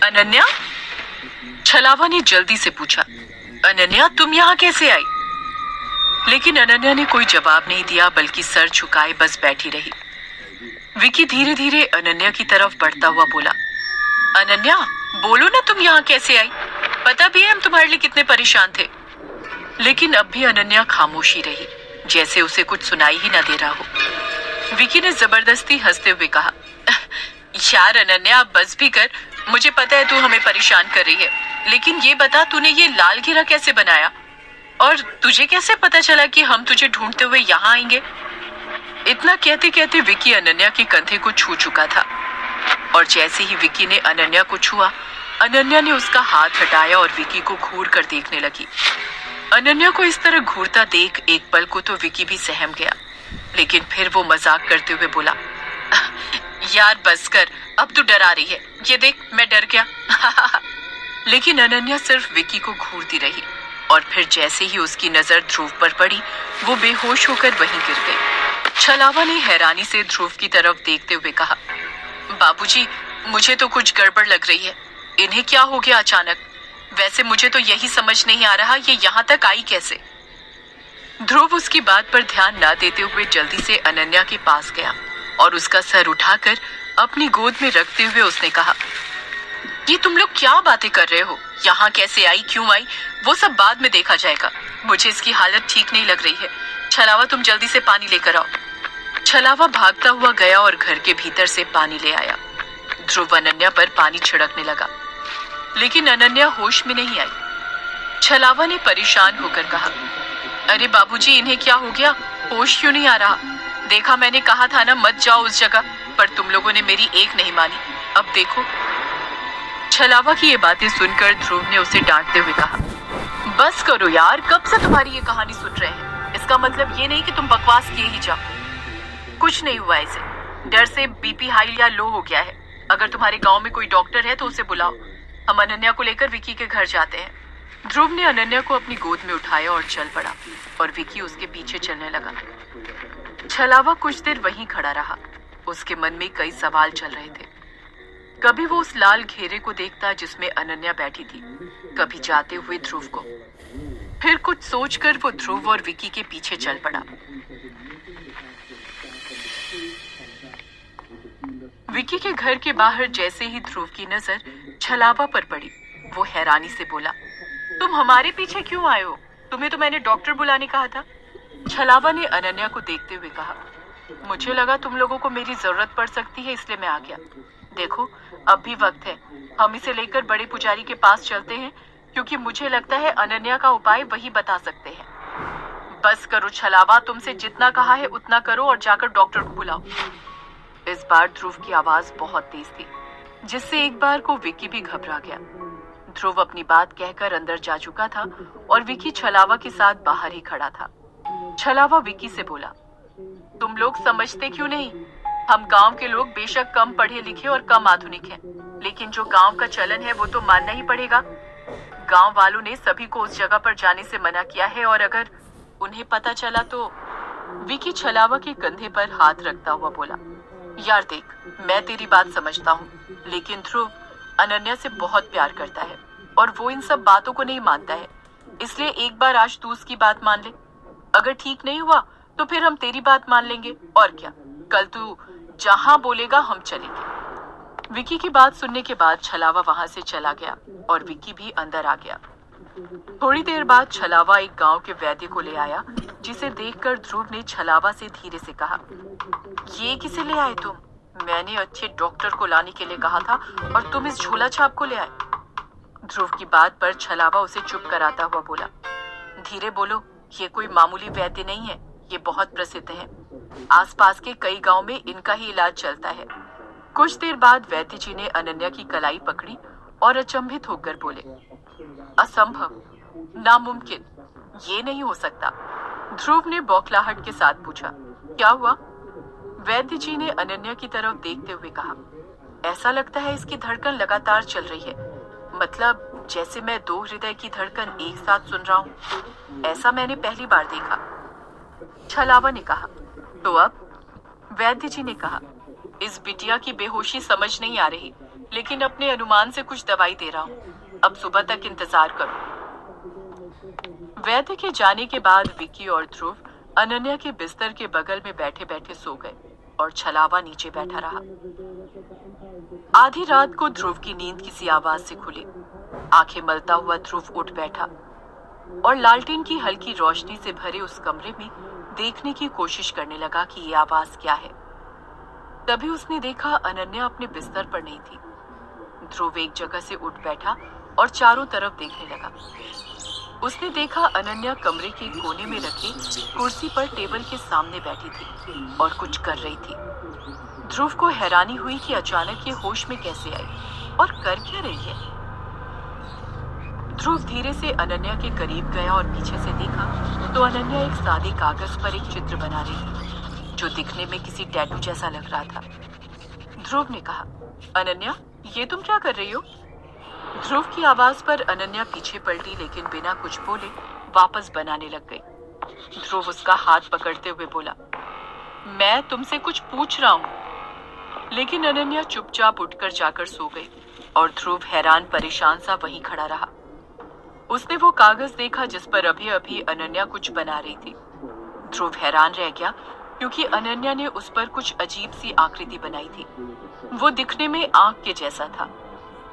अनन्या? छलावा ने जल्दी से पूछा, अनन्या तुम यहाँ कैसे आई? लेकिन अनन्या ने कोई जवाब नहीं दिया, बल्कि सर झुकाए बस बैठी रही। विकी धीरे धीरे अनन्या की तरफ बढ़ता हुआ बोला, अनन्या बोलो ना, तुम यहाँ कैसे आई? पता भी है हम तुम्हारे लिए कितने परेशान थे। लेकिन अब भी अनन्या खामोशी रही, जैसे उसे कुछ सुनाई ही ना दे रहा हो। विकी ने जबरदस्ती हंसते हुए कहा, यार अनन्या अब बस भी कर, मुझे पता है तू हमें परेशान कर रही है, लेकिन ये बता तूने ये लाल घेरा कैसे बनाया, और तुझे कैसे पता चला कि हम तुझे ढूंढते हुए यहाँ आएंगे? इतना कहते कहते विकी अनन्या के कंधे को छू चुका था, और जैसे ही विकी ने अनन्या को छुआ, अनन्या ने उसका हाथ हटाया और विकी को घूर कर देखने लगी। अनन्या को इस तरह घूरता देख एक पल को तो विकी भी सहम गया, लेकिन फिर वो मजाक करते हुए बोला, यार बस कर, अब तू डरा रही है, ये देख मैं डर गया। लेकिन अनन्या सिर्फ विकी को घूरती रही, और फिर जैसे ही उसकी नजर ध्रुव पर पड़ी, वो बेहोश होकर वहीं गिर गई। छलावा ने हैरानी से ध्रुव की तरफ देखते हुए कहा, बाबूजी, मुझे तो कुछ गड़बड़ लग रही है, इन्हें क्या हो गया अचानक? वैसे मुझे तो यही समझ नहीं आ रहा ये यहाँ तक आई कैसे? ध्रुव उसकी बात पर ध्यान न देते हुए जल्दी से अनन्या के पास गया और उसका सर उठाकर अपनी गोद में रखते हुए उसने कहा, ये तुम लोग क्या बातें कर रहे हो? यहाँ कैसे आई, क्यों आई, वो सब बाद में देखा जाएगा। मुझे इसकी हालत ठीक नहीं लग रही है। छलावा तुम जल्दी से पानी लेकर आओ। छलावा भागता हुआ गया और घर के भीतर से पानी ले आया। ध्रुव अनन्या पर पानी छिड़कने लगा, लेकिन अनन्या होश में नहीं आई। छलावा ने परेशान होकर कहा, अरे बाबूजी, इन्हें क्या हो गया, होश क्यों नहीं आ रहा? देखा, मैंने कहा था ना मत जाओ उस जगह, पर तुम लोगों ने मेरी एक नहीं मानी। अब देखो। छलावा की ये बातें सुनकर ध्रुव ने उसे डांटते हुए कहा, बस करो यार, कब से तुम्हारी ये कहानी सुन रहे हैं। इसका मतलब ये नहीं कि तुम बकवास किए ही जाओ। कुछ नहीं हुआ, इसे डर से बीपी हाई या लो हो गया है। अगर तुम्हारे गांव में कोई डॉक्टर है तो उसे बुलाओ, हम अनन्या को लेकर विकी के घर जाते हैं। ध्रुव ने अनन्या को अपनी गोद में उठाया और चल पड़ा, और विकी उसके पीछे चलने लगा। छलावा कुछ देर वहीं खड़ा रहा, उसके मन में कई सवाल चल रहे थे। कभी वो उस लाल घेरे को देखता जिसमें अनन्या बैठी थी, कभी जाते हुए ध्रुव को। फिर कुछ सोचकर वो ध्रुव और विकी के पीछे चल पड़ा। विकी के घर के बाहर जैसे ही ध्रुव की नजर छलावा पर पड़ी, वो हैरानी से बोला, तुम हमारे पीछे क्यों आए हो? तुम्हें तो मैंने डॉक्टर बुलाने कहा था। छलावा ने अनन्या को देखते हुए कहा, मुझे लगा तुम लोगों को मेरी जरूरत पड़ सकती है, इसलिए मैं आ गया। देखो, अब भी वक्त है, हम इसे लेकर बड़े पुजारी के पास चलते हैं, क्योंकि मुझे लगता है अनन्या का उपाय वही बता सकते हैं। बस करो छलावा, तुमसे जितना कहा है उतना करो और जाकर डॉक्टर को बुलाओ। इस बार ध्रुव की आवाज बहुत तेज थी, जिससे एक बार को विकी भी घबरा गया। ध्रुव अपनी बात कहकर अंदर जा चुका था और विकी छलावा के साथ बाहर ही खड़ा था। छलावा विकी से बोला, तुम लोग समझते क्यों नहीं? हम गांव के लोग बेशक कम पढ़े लिखे और कम आधुनिक हैं, लेकिन जो गांव का चलन है वो तो मानना ही पड़ेगा। गांव वालों ने सभी को उस जगह पर जाने से मना किया है, और अगर उन्हें पता चला तो। विकी छलावा के कंधे पर हाथ रखता हुआ बोला, यार देख, मैं तेरी बात समझता हूँ, लेकिन ध्रुव अनन्या से बहुत प्यार करता है और वो इन सब बातों को नहीं मानता है, इसलिए एक बार आज तू उसकी बात मान ले। अगर ठीक नहीं हुआ तो फिर हम तेरी बात मान लेंगे, और क्या, कल तू जहां बोलेगा हम चलेंगे। विकी की बात सुनने के बाद छलावा वहां से चला गया और विकी भी अंदर आ गया। थोड़ी देर बाद छलावा एक गांव के वैद्य को ले आया, जिसे देखकर ध्रुव ने छलावा से धीरे से कहा, ये किसे ले आए तुम? मैंने अच्छे डॉक्टर को लाने के लिए कहा था और तुम इस झोला छाप को ले आए। ध्रुव की बात पर छलावा उसे चुप कराता हुआ बोला, धीरे बोलो, ये कोई मामूली वैद्य नहीं है, ये बहुत प्रसिद्ध है। आसपास के कई गांव में इनका ही इलाज चलता है। कुछ देर बाद वैद्य जी ने अनन्या की कलाई पकड़ी और अचंभित होकर बोले, असंभव, नामुमकिन, ये नहीं हो सकता। ध्रुव ने बौखलाहट के साथ पूछा, क्या हुआ? वैद्य जी ने अनन्या की तरफ देखते हुए कहा, ऐसा लगता है इसकी धड़कन लगातार चल रही है, मतलब जैसे मैं दो हृदय की धड़कन एक साथ सुन रहा हूँ। ऐसा मैंने पहली बार देखा। छलावा ने कहा, तो अब? वैद्य जी ने कहा, इस बिटिया की बेहोशी समझ नहीं आ रही, लेकिन अपने अनुमान से कुछ दवाई दे रहा हूँ। अब सुबह तक इंतजार करो। वैद्य के जाने के बाद विकी और ध्रुव अनन्या के बिस्तर के बगल में बैठे बैठे सो गए और छलावा नीचे बैठा रहा। आधी रात को ध्रुव की नींद किसी आवाज से खुली। आंखें मलता हुआ ध्रुव उठ बैठा और लालटेन की हल्की रोशनी से भरे उस कमरे में देखने की कोशिश करने लगा कि ये आवाज क्या है। तभी उसने देखा अनन्या अपने बिस्तर पर नहीं थी। ध्रुव एक जगह से उठ बैठा और चारों तरफ देखने लगा। उसने देखा अनन्या कमरे के कोने में रखी कुर्सी पर टेबल के सामने बैठी थी और कुछ कर रही थी। ध्रुव को हैरानी हुई कि अचानक ये होश में कैसे आई और कर क्या रही है। ध्रुव धीरे से अनन्या के करीब गया और पीछे से देखा तो अनन्या एक सादे कागज पर एक चित्र बना रही थी जो दिखने में किसी टैटू जैसा लग रहा था। ध्रुव ने कहा, अनन्या, ये तुम क्या कर रही हो? ध्रुव की आवाज पर अनन्या पीछे पलटी, लेकिन बिना कुछ बोले वापस बनाने लग गई। ध्रुव उसका हाथ पकड़ते हुए बोला, मैं तुमसे कुछ पूछ रहा हूँ। लेकिन अनन्या चुपचाप उठकर जाकर सो गई और ध्रुव हैरान परेशान सा वहीं खड़ा रहा। उसने वो कागज देखा जिस पर अभी अभी अनन्या कुछ बना रही थी। ध्रुव हैरान रह गया क्योंकि अनन्या ने उस पर कुछ अजीब सी आकृति बनाई थी। वो दिखने में आंख के जैसा था,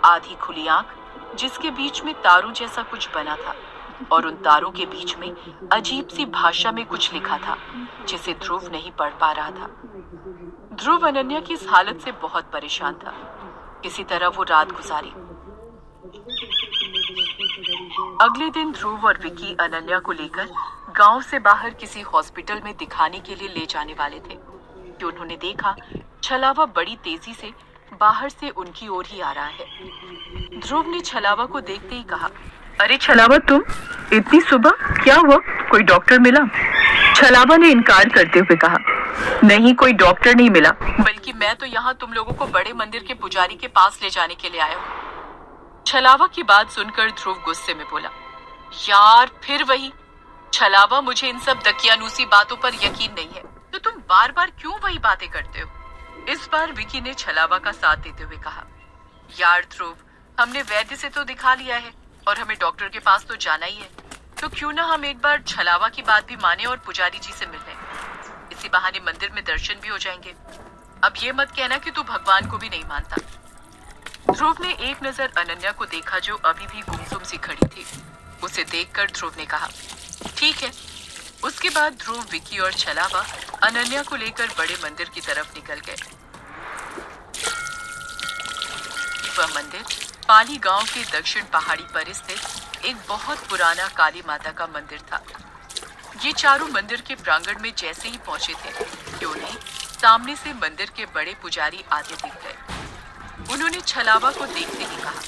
आधी खुली आंख जिसके बीच में तारों जैसा कुछ बना था और उन तारों के बीच में अजीब सी भाषा में कुछ लिखा था जिसे ध्रुव नहीं पढ़ पा रहा था। ध्रुव अनन्या की इस हालत से बहुत परेशान था। किसी तरह वो रात गुजारी। अगले दिन ध्रुव और विकी अनन्या को लेकर गांव से बाहर किसी हॉस्पिटल में दिखाने के लिए ले जाने वाले थे कि उन्होंने देखा छलावा बड़ी तेजी से बाहर से उनकी ओर ही आ रहा है। ध्रुव ने छलावा को देखते ही कहा, अरे छलावा, तुम इतनी सुबह, क्या हुआ? कोई डॉक्टर मिला? छलावा ने इनकार करते हुए कहा, नहीं, कोई डॉक्टर नहीं मिला, बल्कि मैं तो यहाँ तुम लोगों को बड़े मंदिर के पुजारी के पास ले जाने के लिए आया हूँ। छलावा की बात सुनकर ध्रुव गुस्से में बोला, यार फिर वही। छलावा, मुझे इन सब दकियानूसी बातों पर यकीन नहीं है, तो तुम बार बार क्यों वही बातें करते हो? इस बार विकी ने छलावा का साथ देते हुए कहा, यार ध्रुव, हमने वैद्य से तो दिखा लिया है और हमें डॉक्टर के पास तो जाना ही है, तो क्यों ना हम एक बार छलावा की बात भी माने और पुजारी जी से मिल लें। इसी बहाने मंदिर में दर्शन भी हो जाएंगे। अब ये मत कहना कि तू भगवान को भी नहीं मानता। ध्रुव ने एक नजर अनन्या को देखा जो अभी भी गुमसुम सी खड़ी थी। उसे देखकर ध्रुव ने कहा, ठीक है। उसके बाद ध्रुव, विकी और छलावा अनन्या को लेकर बड़े मंदिर की तरफ निकल गए। वह मंदिर पाली गांव के दक्षिण पहाड़ी पर स्थित एक बहुत पुराना काली माता का मंदिर था। ये चारों मंदिर के प्रांगण में जैसे ही पहुंचे थे कि उन्हें सामने से मंदिर के बड़े पुजारी आते दिख गए। उन्होंने छलावा को देखते ही कहा,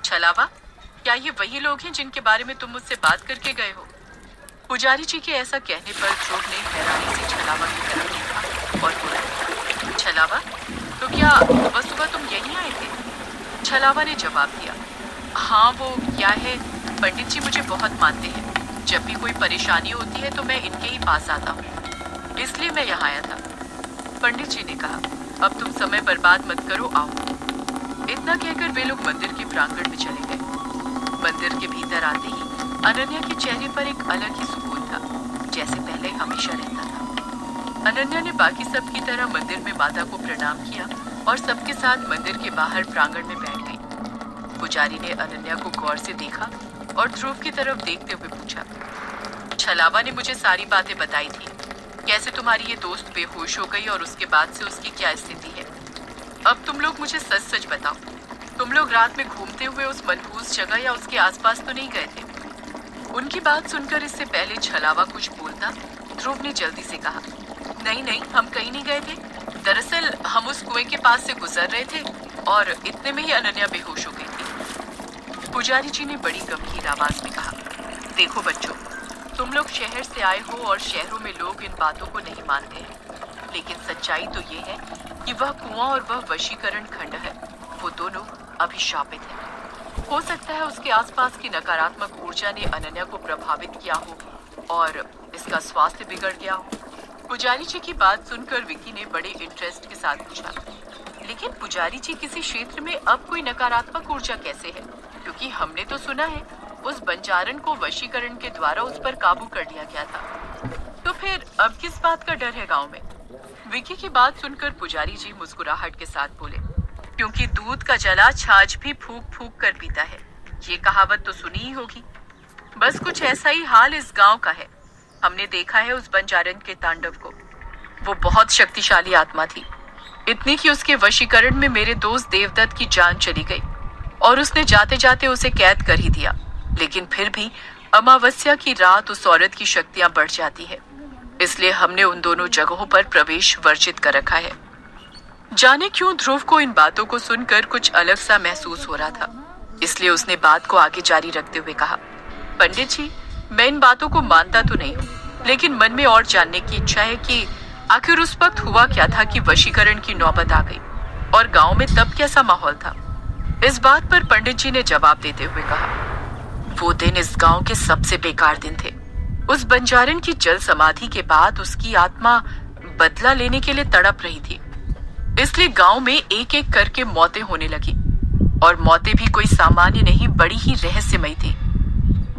छलावा, क्या ये वही लोग हैं जिनके बारे में तुम मुझसे बात करके गए हो? पुजारी जी के ऐसा कहने पर ध्रुव ने हैरानी से छलावा की तरफ देखा और बोला, छलावा, तो क्या सुबह सुबह तुम यहीं आए थे? छलावा ने जवाब दिया, हाँ, वो क्या है, पंडित जी मुझे बहुत मानते हैं। जब भी कोई परेशानी होती है तो मैं इनके ही पास आता हूँ, इसलिए मैं यहाँ आया था। पंडित जी ने कहा, अब तुम समय बर्बाद मत करो, आओ। इतना कहकर वे लोग मंदिर के प्रांगण में चले गए। मंदिर के भीतर आते ही अनन्या के चेहरे पर एक अलग ही सुकून था, जैसे पहले हमेशा रहता था। अनन्या ने बाकी सब की तरह मंदिर में माता को प्रणाम किया और सबके साथ मंदिर के बाहर प्रांगण में बैठ गई। पुजारी ने अनन्या को गौर से देखा और ध्रुव की तरफ देखते हुए पूछा, छलावा ने मुझे सारी बातें बताई थी, कैसे तुम्हारी ये दोस्त बेहोश हो गई और उसके बाद से उसकी क्या स्थिति है। अब तुम लोग मुझे सच सच बताओ, तुम लोग रात में घूमते हुए उस मनहूस जगह या उसके आसपास तो नहीं गए थे? उनकी बात सुनकर इससे पहले छलावा कुछ बोलता, ध्रुव ने जल्दी से कहा, नहीं नहीं, हम कहीं नहीं गए थे। दरअसल हम उस कुएं के पास से गुजर रहे थे और इतने में ही अनन्या बेहोश हो गई थी। पुजारी जी ने बड़ी गंभीर आवाज में कहा, देखो बच्चों, तुम लोग शहर से आए हो और शहरों में लोग इन बातों को नहीं मानते हैं, लेकिन सच्चाई तो ये है कि वह कुआं और वह वशीकरण खंड है, वो दोनों अभिशापित हैं। हो सकता है उसके आसपास की नकारात्मक ऊर्जा ने अनन्या को प्रभावित किया हो और इसका स्वास्थ्य बिगड़ गया हो। पुजारी जी की बात सुनकर विकी ने बड़े इंटरेस्ट के साथ पूछा, लेकिन पुजारी जी, किसी क्षेत्र में अब कोई नकारात्मक ऊर्जा कैसे है? क्योंकि हमने तो सुना है उस बंजारन को वशीकरण के द्वारा उस पर काबू कर लिया गया था, तो फिर अब किस बात का डर है गांव में? विकी की बात सुनकर पुजारी जी मुस्कुराहट के साथ बोले, क्योंकि दूध का जला छाछ भी फूंक फूंक कर पीता है, ये कहावत तो सुनी ही होगी। बस कुछ ऐसा ही हाल इस गांव का है। हमने देखा है उस बंजारन के तांडव को। वो बहुत शक्तिशाली आत्मा थी, इतनी कि उसके वशीकरण में मेरे दोस्त देवदत्त की जान चली गई और उसने जाते जाते उसे कैद कर ही दिया। लेकिन फिर भी अमावस्या की रात उस औरत की शक्तियां बढ़ जाती है, इसलिए हमने उन दोनों जगहों पर प्रवेश वर्जित कर रखा है। जाने क्यों ध्रुव को इन बातों को सुनकर कुछ अलग सा महसूस हो रहा था, इसलिए उसने बात को आगे जारी रखते हुए कहा, पंडित जी, मैं इन बातों को मानता तो नहीं हूँ, लेकिन मन में और जानने की इच्छा है कि आखिर उस वक्त हुआ क्या था कि वशीकरण की नौबत आ गई और गांव में तब कैसा माहौल था। इस बात पर पंडित जी ने जवाब देते हुए कहा, वो दिन इस गांव के सबसे बेकार दिन थे। उस बंजारन की जल समाधि के बाद उसकी आत्मा बदला लेने के लिए तड़प रही थी, इसलिए गांव में एक एक करके मौतें होने लगी। और मौतें भी कोई सामान्य नहीं, बड़ी ही रहस्यमयी थी,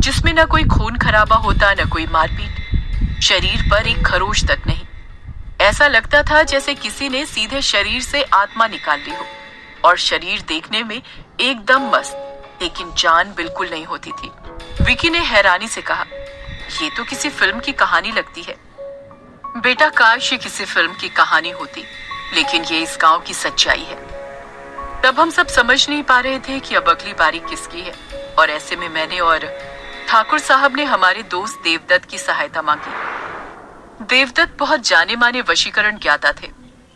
जिसमें न कोई खून खराबा होता, न कोई मारपीट, शरीर पर एक खरोच तक नहीं। ऐसा लगता था जैसे किसी ने सीधे शरीर से आत्मा निकाल ली हो और शरीर देखने में एकदम मस्त, लेकिन जान बिल्कुल नहीं होती थी। विकी ने हैरानी से कहा, ये तो किसी फिल्म की कहानी लगती है। बेटा, काश ये किसी फिल्म की कहानी होती, लेकिन ये इस गांव की सच्चाई है। तब हम सब समझ नहीं पा रहे थे कि अब अगली बारी किसकी है, और ऐसे में मैंने और ठाकुर साहब ने हमारे दोस्त देवदत्त की सहायता मांगी। देवदत्त बहुत जाने माने वशीकरण ज्ञाता थे।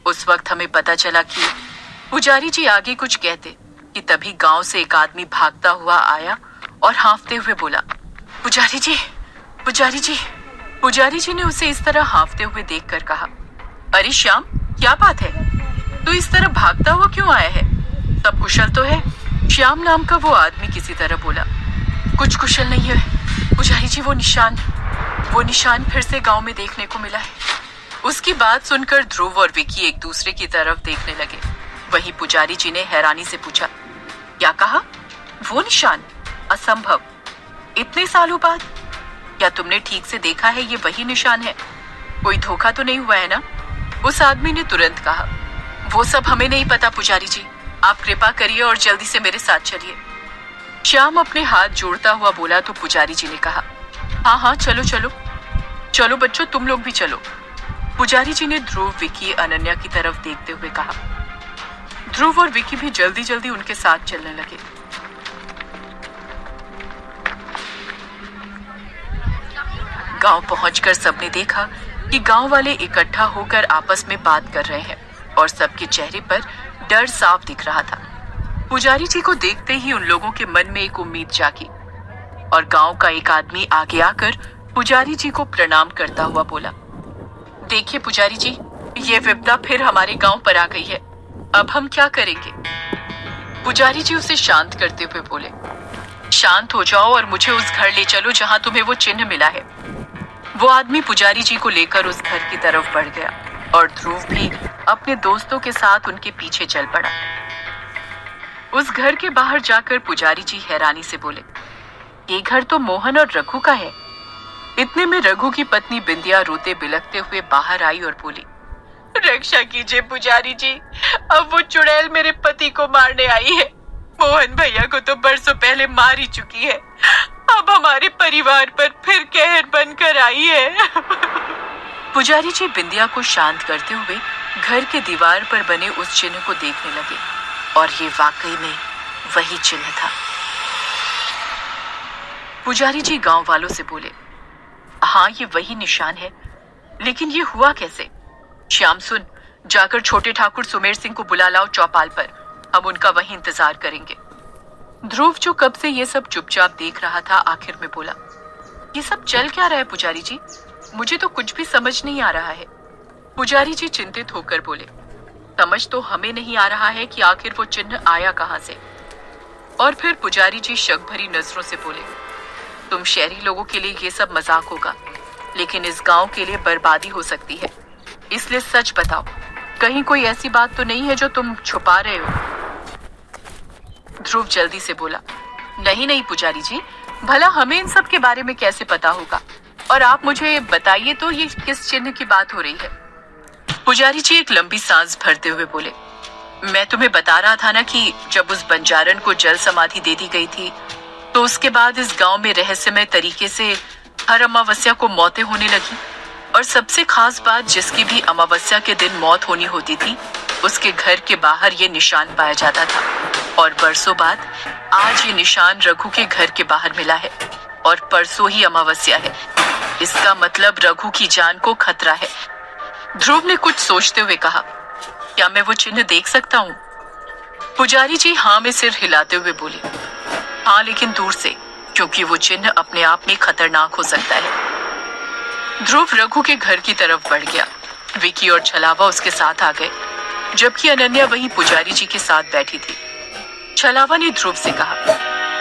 उस वक्त हमें पता चला कि पुजारी जी आगे कुछ कहते कि तभी गांव से एक आदमी भागता हुआ आया और हाँफते हुए बोला, पुजारी जी, पुजारी जी। पुजारी जी ने उसे इस तरह हाँफते हुए देखकर कहा, अरे श्याम, क्या बात है? तू इस तरह भागता हुआ क्यों आया है? सब कुशल तो है? श्याम नाम का वो आदमी किसी तरह बोला, कुछ कुशल नहीं है पुजारी जी, वो निशान फिर से गांव में देखने को मिला है। उसकी बात सुनकर ध्रुव और विकी एक दूसरे की तरफ देखने लगे। वहीं पुजारी जी ने हैरानी से पूछा, क्या कहा? वो निशान? असंभव, इतने सालों बाद? क्या तुमने ठीक से देखा है ये वही निशान है? कोई धोखा तो नहीं हुआ है ना? उस आदमी ने तुरंत कहा, वो सब हमें नहीं पता पुजारी जी, आप कृपा करिए और जल्दी से मेरे साथ चलिए। श्याम अपने हाथ जोड़ता हुआ बोला तो पुजारी जी ने कहा, हाँ हाँ, चलो चलो चलो बच्चों, तुम लोग भी चलो। पुजारी जी ने ध्रुव, विकी, अनन्या की तरफ देखते हुए कहा। ध्रुव और विकी भी जल्दी जल्दी उनके साथ चलने लगे। गांव पहुंचकर सबने देखा कि गांव वाले इकट्ठा होकर आपस में बात कर रहे हैं और सबके चेहरे पर डर साफ दिख रहा था। पुजारी जी को देखते ही उन लोगों के मन में एक उम्मीद जागी और गांव का एक आदमी आगे आकर पुजारी जी को प्रणाम करता हुआ बोला, देखिए पुजारी जी, ये विपदा फिर हमारे गांव पर आ गई है, अब हम क्या करेंगे? पुजारी जी उसे शांत करते हुए बोले, शांत हो जाओ और मुझे उस घर ले चलो जहां तुम्हें वो चिन्ह मिला है। वो आदमी पुजारी जी को लेकर उस घर की तरफ बढ़ गया और ध्रुव भी अपने दोस्तों के साथ उनके पीछे चल पड़ा। उस घर के बाहर जाकर पुजारी जी हैरानी से बोले, ये घर तो मोहन और रघु का है। इतने में रघु की पत्नी बिंदिया रोते बिलखते हुए बाहर आई और बोली, रक्षा कीजिए पुजारी जी, अब वो चुड़ैल मेरे पति को मारने आई है। मोहन भैया को तो बरसों पहले मार ही चुकी है, अब हमारे परिवार पर फिर कहर बनकर आई है। पुजारी जी बिंदिया को शांत करते हुए घर के दीवार पर बने उस चिन्ह को देखने लगे और ये वाकई में वही चिन्ह था। पुजारी जी गांव वालों से बोले, हाँ ये वही निशान है, लेकिन ये हुआ कैसे? श्याम सुन, जाकर छोटे ठाकुर सुमेर सिंह को बुला लाओ चौपाल पर, हम उनका वहीं इंतजार करेंगे। ध्रुव जो कब से ये सब चुपचाप देख रहा था, आखिर में बोला, ये सब चल क्या रहा है पुजारी जी? मुझे तो कुछ भी समझ नहीं आ रहा है। पुजारी जी चिंतित होकर बोले, समझ तो हमें नहीं आ रहा है कि आखिर वो चिन्ह आया कहां से। और फिर पुजारी जी शक भरी नजरों से बोले, तुम शहरी लोगों के लिए ये सब मजाक होगा, लेकिन इस गांव के लिए बर्बादी हो सकती है, इसलिए सच बताओ, कहीं कोई ऐसी बात तो नहीं है जो तुम छुपा रहे हो? ध्रुव जल्दी से बोला, नहीं नहीं पुजारी जी, भला हमें इन सब के बारे में कैसे पता होगा, और आप मुझे बताइए तो ये किस चिन्ह की बात हो रही है? पुजारी जी एक लंबी सांस भरते हुए बोले, मैं तुम्हें बता रहा था ना कि जब उस बंजारन को जल समाधि दे दी गई थी, तो उसके बाद इस गांव में रहस्यमय तरीके से हर अमावस्या को मौतें होने लगी, और सबसे खास बात, जिसकी भी अमावस्या के दिन मौत होनी होती थी, उसके घर के बाहर ये निशान पाया जाता था। और बरसों बाद आज ये निशान रघु के घर के बाहर मिला है, और परसों ही अमावस्या है। इसका मतलब रघु की जान को खतरा है। ध्रुव ने कुछ सोचते हुए कहा, क्या मैं वो चिन्ह देख सकता हूँ? पुजारी जी हाँ में सिर हिलाते हुए बोले, हाँ, लेकिन दूर से, क्योंकि वो चिन्ह अपने आप में खतरनाक हो सकता है। ध्रुव रघु के घर की तरफ बढ़ गया। विकी और छलावा उसके साथ आ गए, जबकि अनन्या वहीं पुजारी जी के साथ बैठी थी। छलावा ने ध्रुव से कहा,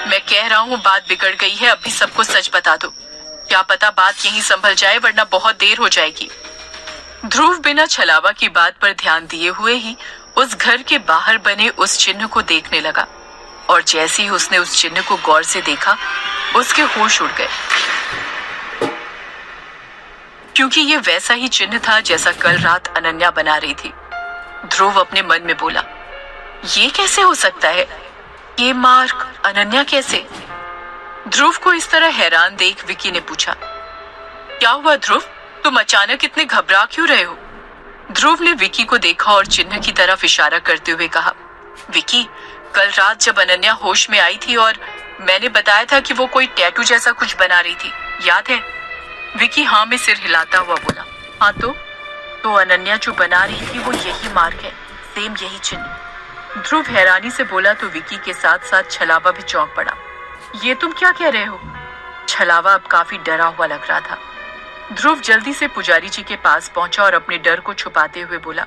मैं कह रहा हूँ बात बिगड़ गई है, अभी सबको सच बता दो, क्या पता बात यहीं संभल जाए, वरना बहुत देर हो जाएगी। ध्रुव बिना छलावा की बात पर ध्यान दिए हुए ही उस घर के बाहर बने उस चिन्ह को देखने लगा, और जैसे ही उसने उस चिन्ह को गौर से देखा, उसके होश उड़ गए, क्योंकि ये वैसा ही चिन्ह था जैसा कल रात अनन्या बना रही थी। ध्रुव अपने मन में बोला, ये कैसे हो सकता है? ये मार्क अनन्या कैसे? ध्रुव को इस तरह हैरान देख विकी ने पूछा, क्या हुआ ध्रुव, तुम अचानक इतने घबरा क्यों रहे हो? ध्रुव ने विकी को देखा और चिन्ह की तरफ इशारा करते हुए कहा, विकी, कल रात जब अनन्या होश में आई थी और मैंने बताया था कि वो कोई टैटू जैसा कुछ बना रही थी, याद है? विकी हाँ में सिर हिलाता हुआ बोला, हाँ तो अनन्या जो बना रही थी वो यही मार्क है, सेम यही चिन्ह। ध्रुव हैरानी से बोला तो विकी के साथ साथ छलावा भी चौंक पड़ा। ये तुम क्या कह रहे हो? छलावा अब काफी डरा हुआ लग रहा था। ध्रुव जल्दी से पुजारी जी के पास पहुंचा और अपने डर को छुपाते हुए बोला,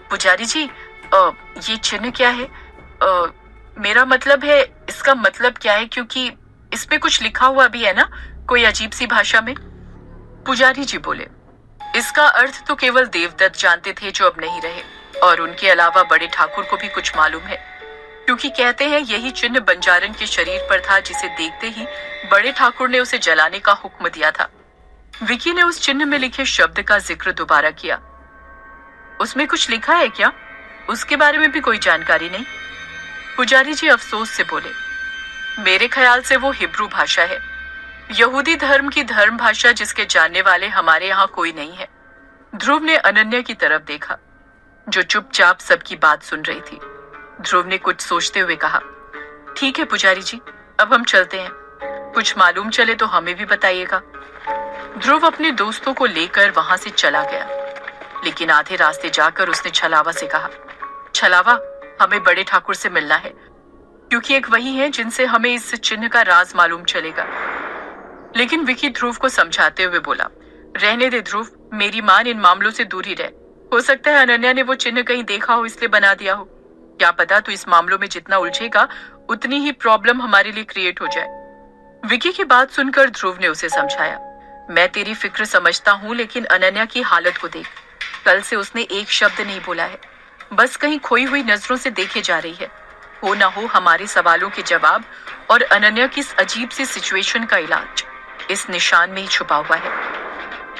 पुजारी जी, ये चिन्ह क्या है? मेरा मतलब है, इसका मतलब क्या है, क्योंकि इसमें कुछ लिखा हुआ भी है ना, कोई अजीब सी भाषा में। पुजारी जी बोले, इसका अर्थ तो केवल देवदत्त जानते थे जो अब नहीं रहे, और उनके अलावा बड़े ठाकुर को भी कुछ मालूम है, क्योंकि कहते हैं यही चिन्ह बंजारन के शरीर पर था, जिसे देखते ही बड़े ठाकुर ने उसे जलाने का हुक्म दिया था। विकी ने उस चिन्ह में लिखे शब्द का जिक्र दोबारा किया। उसमें कुछ लिखा है क्या? उसके बारे में भी कोई जानकारी नहीं। पुजारी जी अफसोस से बोले, मेरे ख्याल से वो हिब्रू भाषा है, यहूदी धर्म की धर्म भाषा, जिसके जानने वाले हमारे यहाँ कोई नहीं है। ध्रुव ने अनन्या की तरफ देखा, जो चुपचाप सबकी बात सुन रही थी। ध्रुव ने कुछ सोचते हुए कहा, ठीक है पुजारी जी, अब हम चलते हैं, कुछ मालूम चले तो हमें भी बताइएगा। ध्रुव अपने दोस्तों को लेकर वहां से चला गया, लेकिन आधे रास्ते जाकर उसने छलावा से कहा, छलावा, हमें बड़े ठाकुर से मिलना है, क्योंकि एक वही है जिनसे हमें इस चिन्ह का राज मालूम चलेगा। लेकिन विकी ध्रुव को समझाते हुए बोला, रहने दे ध्रुव, मेरी मान इन मामलों से दूर ही रहे। हो सकता है अनन्या ने वो चिन्ह कहीं देखा हो, इसलिए बना दिया हो। क्या पता तू इस मामलों में जितना उलझेगा उतनी ही प्रॉब्लम हमारे लिए क्रिएट हो जाए। विकी की बात सुनकर ध्रुव ने उसे समझाया, मैं तेरी फिक्र समझता हूँ, लेकिन अनन्या की हालत को देख, कल से उसने एक शब्द नहीं बोला है, बस कहीं खोई हुई नजरों से देखे जा रही है। हो ना हो हमारे सवालों के जवाब और अनन्या की इस अजीब सी सिचुएशन का इलाज इस निशान में ही छुपा हुआ है।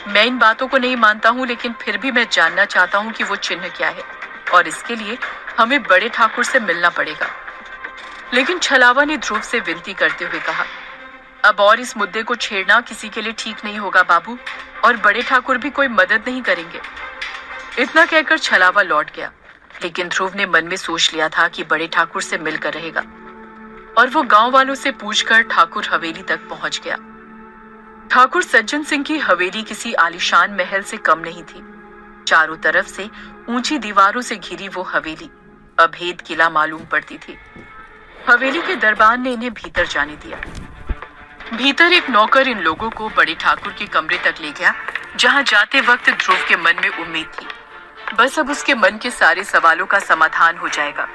मैं इन बातों को नहीं मानता हूँ, लेकिन फिर भी मैं जानना चाहता हूँ कि वो चिन्ह क्या है, और इसके लिए हमें बड़े ठाकुर से मिलना पड़ेगा। लेकिन छलावा ने ध्रुव से विनती करते हुए कहा, अब और इस मुद्दे को छेड़ना किसी के लिए ठीक नहीं होगा बाबू, और बड़े ठाकुर भी कोई मदद नहीं करेंगे। इतना कहकर छलावा लौट गया, लेकिन ध्रुव ने मन में सोच लिया था कि बड़े ठाकुर से मिलकर रहेगा, और वो गांव वालों से पूछकर ठाकुर हवेली तक पहुंच गया। ठाकुर सज्जन सिंह की हवेली किसी आलीशान महल से कम नहीं थी। चारों तरफ से ऊंची दीवारों से घिरी वो हवेली अभेद किला मालूम पड़ती थी। हवेली के दरबान ने इन्हें भीतर जाने दिया। भीतर एक नौकर इन लोगों को बड़े ठाकुर के कमरे तक ले गया, जहां जाते वक्त ध्रुव के मन में उम्मीद थी, बस अब उसके मन के सारे सवालों का समाधान हो जाएगा।